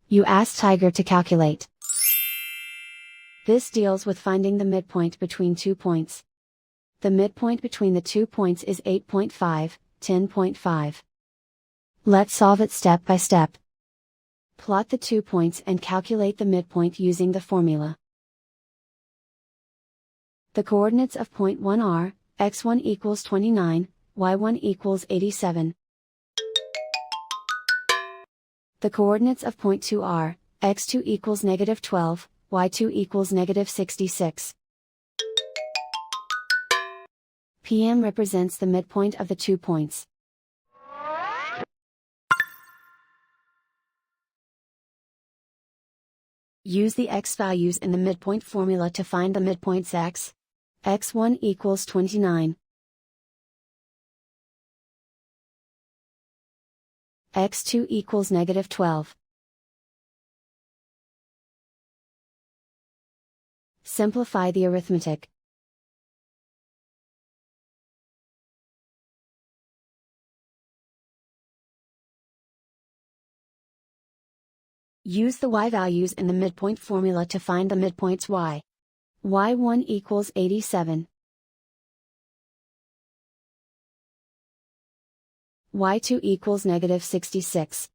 You ask Tiger to calculate. This deals with finding the midpoint between 2 points. The midpoint between the 2 points is 8.5, 10.5. Let's solve it step by step. Plot the 2 points and calculate the midpoint using the formula. The coordinates of point 1 are, x1 equals 29, y1 equals 87. The coordinates of point 2 are, x2 equals negative 12, y2 equals negative 66. PM represents the midpoint of the 2 points. Use the x values in the midpoint formula to find the midpoints x. x1 equals 29. x2 equals negative 12. Simplify the arithmetic. Use the y values in the midpoint formula to find the midpoints y. y1 equals 87. y2 equals negative 66.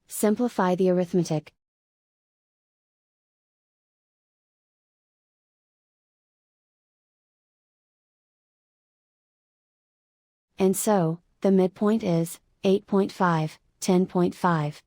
Simplify the arithmetic. And so, the midpoint is 8.5, 10.5.